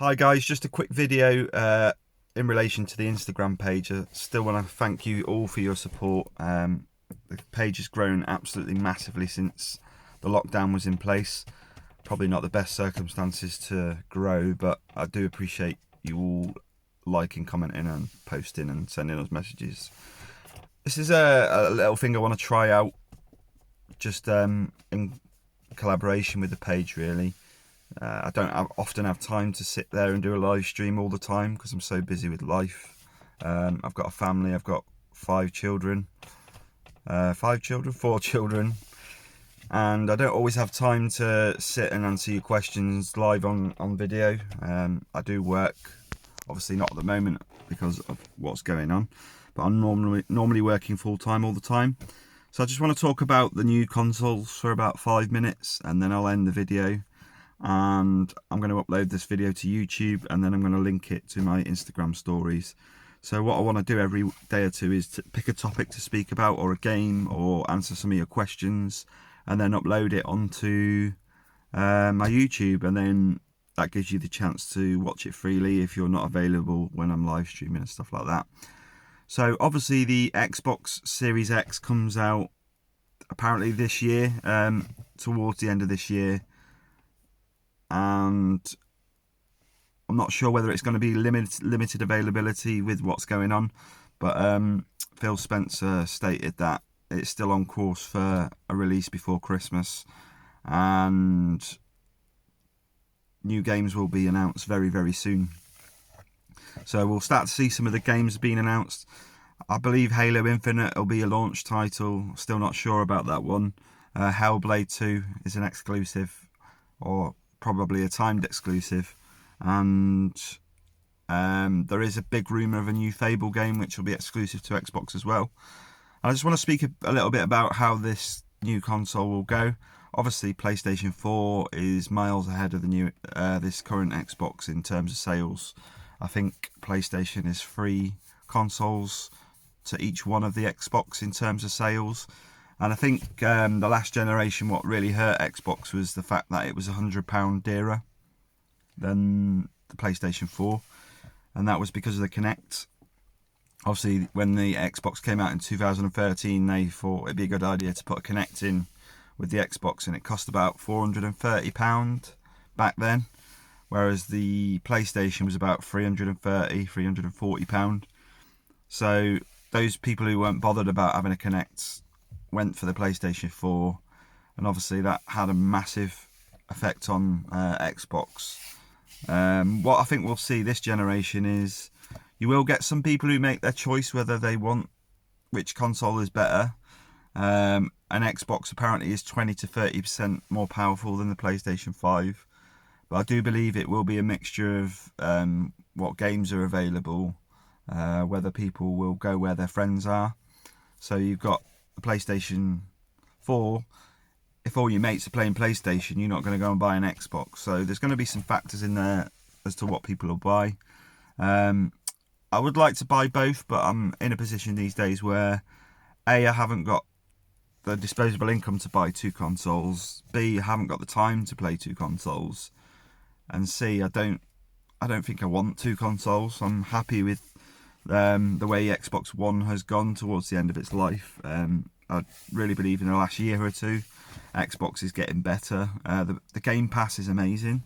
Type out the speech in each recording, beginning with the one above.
Hi guys, just a quick video in relation to the Instagram page. I still want to thank you all for your support. The page has grown absolutely massively since the lockdown was in place. Probably not the best circumstances to grow, but I do appreciate you all liking, commenting and posting and sending us messages. This is a little thing I want to try out, just in collaboration with the page really. I don't often have time to sit there and do a live stream all the time because I'm so busy with life. I've got a family, I've got four children, and I don't always have time to sit and answer your questions live on video. I do work, obviously not at the moment because of what's going on, but I'm normally working full time all the time. So I just want to talk about the new consoles for about 5 minutes and then I'll end the video. And I'm going to upload this video to YouTube and then I'm going to link it to my Instagram stories. So what I want to do every day or two is to pick a topic to speak about, or a game, or answer some of your questions, and then upload it onto my YouTube, and then that gives you the chance to watch it freely if you're not available when I'm live streaming and stuff like that. So obviously the Xbox Series X comes out apparently this year, towards the end of this year. And I'm not sure whether it's going to be limited availability with what's going on, but Phil Spencer stated that it's still on course for a release before Christmas, and new games will be announced very soon. So we'll start to see some of the games being announced. I believe Halo Infinite will be a launch title, still not sure about that one. Hellblade 2 is an exclusive, or probably a timed exclusive, and there is a big rumour of a new Fable game which will be exclusive to Xbox as well. And I just want to speak a little bit about how this new console will go. Obviously PlayStation 4 is miles ahead of the new this current Xbox in terms of sales. I think PlayStation is 3 consoles to each one of the Xbox in terms of sales. And I think the last generation, what really hurt Xbox was the fact that it was £100 dearer than the PlayStation 4. And that was because of the Kinect. Obviously, when the Xbox came out in 2013, they thought it'd be a good idea to put a Kinect in with the Xbox, and it cost about £430 back then. Whereas the PlayStation was about £340. So those people who weren't bothered about having a Kinect went for the PlayStation 4, and obviously that had a massive effect on Xbox. What I think we'll see this generation is you will get some people who make their choice whether they want which console is better. An Xbox apparently is 20 to 30% more powerful than the PlayStation 5, but I do believe it will be a mixture of what games are available, whether people will go where their friends are. So you've got the PlayStation 4, if all your mates are playing PlayStation, you're not going to go and buy an Xbox. So there's going to be some factors in there as to what people will buy. I would like to buy both, but I'm in a position these days where A, I haven't got the disposable income to buy 2 consoles, B, I haven't got the time to play 2 consoles, and C, I don't think I want 2 consoles. I'm happy with the way Xbox One has gone towards the end of its life. I really believe in the last year or two Xbox is getting better. The Game Pass is amazing,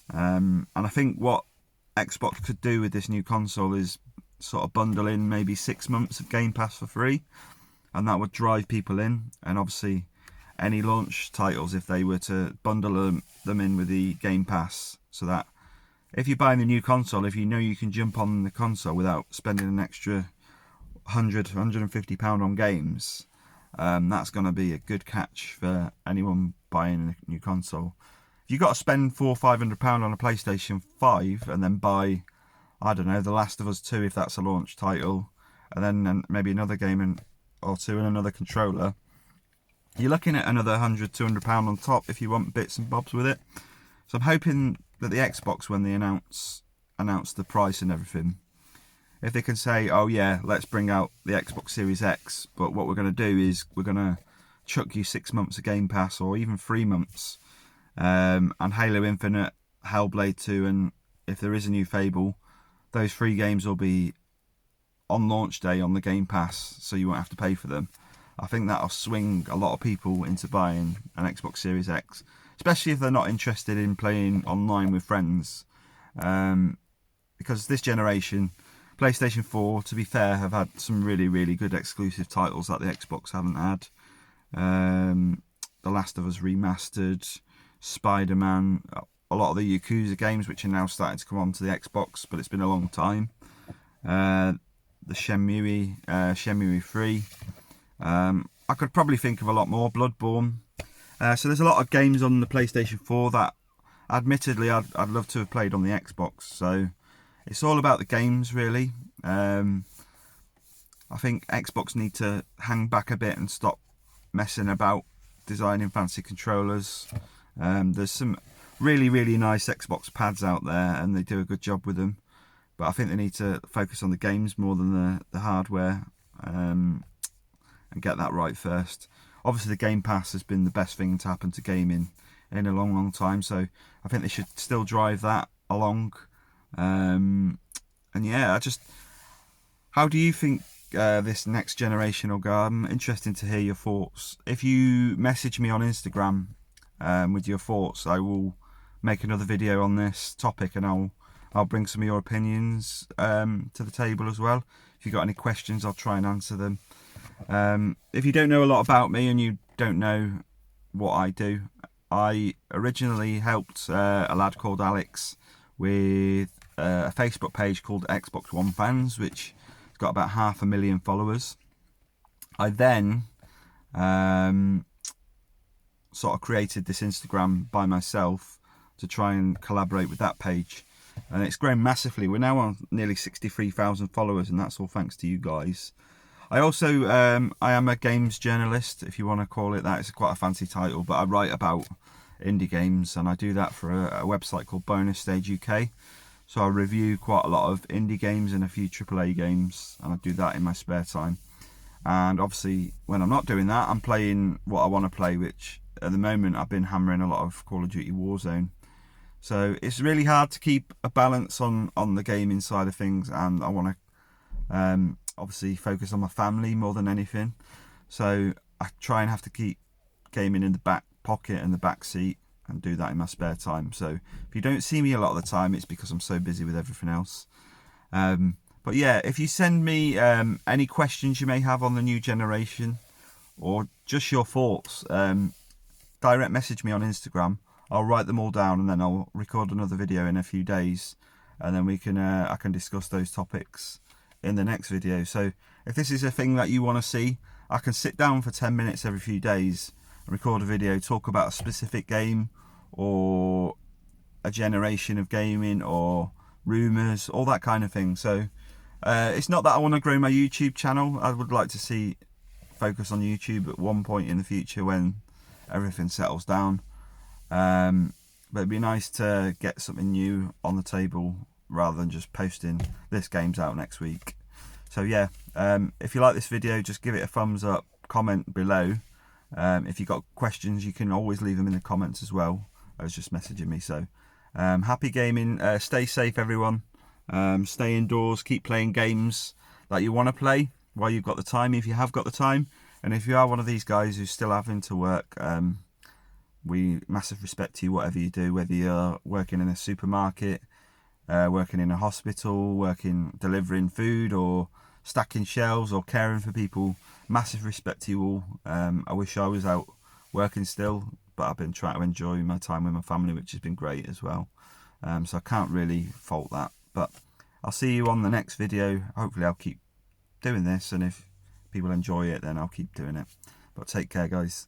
and I think what Xbox could do with this new console is sort of bundle in maybe 6 months of Game Pass for free, and that would drive people in. And obviously any launch titles, if they were to bundle them in with the Game Pass, so that if you're buying the new console, if you know you can jump on the console without spending an extra £150 on games, that's going to be a good catch for anyone buying a new console. If you've got to spend £400 or £500 on a PlayStation 5 and then buy, I don't know, The Last of Us 2 if that's a launch title, and then maybe another game or two and another controller, you're looking at another £100, £200 on top if you want bits and bobs with it. So I'm hoping that the Xbox, when they announce the price and everything, if they can say, oh yeah, let's bring out the Xbox Series X, but what we're going to do is we're going to chuck you 6 months of Game Pass, or even 3 months, and Halo Infinite, Hellblade 2 and if there is a new Fable, those 3 games will be on launch day on the Game Pass, so you won't have to pay for them. I think that'll swing a lot of people into buying an Xbox Series X, especially if they're not interested in playing online with friends. Because this generation, PlayStation 4, to be fair, have had some really, really good exclusive titles that the Xbox haven't had. The Last of Us Remastered, Spider-Man, a lot of the Yakuza games, which are now starting to come onto the Xbox, but it's been a long time. The Shenmue 3. I could probably think of a lot more. Bloodborne. So there's a lot of games on the PlayStation 4 that, admittedly, I'd love to have played on the Xbox. So it's all about the games, really. I think Xbox need to hang back a bit and stop messing about designing fancy controllers. There's some really, really nice Xbox pads out there, and they do a good job with them. But I think they need to focus on the games more than the hardware, and get that right first. Obviously, the Game Pass has been the best thing to happen to gaming in a long, long time. So I think they should still drive that along. And yeah, how do you think this next generation will go? I'm interested to hear your thoughts. If you message me on Instagram with your thoughts, I will make another video on this topic, and I'll bring some of your opinions to the table as well. If you've got any questions, I'll try and answer them. If you don't know a lot about me and you don't know what I do, I originally helped a lad called Alex with a Facebook page called Xbox One Fans, which has got about 500,000 followers. I then sort of created this Instagram by myself to try and collaborate with that page, and it's grown massively. We're now on nearly 63,000 followers, and that's all thanks to you guys. I also I am a games journalist, if you want to call it that. It's quite a fancy title, but I write about indie games, and I do that for a website called Bonus Stage UK. So I review quite a lot of indie games and a few AAA games, and I do that in my spare time. And obviously, when I'm not doing that, I'm playing what I want to play, which at the moment I've been hammering a lot of Call of Duty Warzone. So it's really hard to keep a balance on the gaming side of things, and I want to obviously focus on my family more than anything. So I try and have to keep gaming in the back pocket and the back seat, and do that in my spare time. So if you don't see me a lot of the time, it's because I'm so busy with everything else. But yeah, if you send me any questions you may have on the new generation, or just your thoughts, direct message me on Instagram. I'll write them all down, and then I'll record another video in a few days, and then I can discuss those topics in the next video. So if this is a thing that you want to see, I can sit down for 10 minutes every few days and record a video, talk about a specific game or a generation of gaming or rumours, all that kind of thing. So it's not that I want to grow my YouTube channel. I would like to see focus on YouTube at one point in the future when everything settles down. But it'd be nice to get something new on the table rather than just posting this game's out next week. So yeah, if you like this video, just give it a thumbs up, comment below. If you've got questions, you can always leave them in the comments as well. I was just messaging me. So happy gaming, stay safe everyone, stay indoors, keep playing games that you want to play while you've got the time, if you have got the time. And if you are one of these guys who's still having to work, we massive respect to you, whatever you do, whether you're working in a supermarket, working in a hospital, delivering food, or stacking shelves, or caring for people. Massive respect to you all. I wish I was out working still, but I've been trying to enjoy my time with my family, which has been great as well. So I can't really fault that. But I'll see you on the next video. Hopefully I'll keep doing this, and if people enjoy it, then I'll keep doing it. But take care, guys.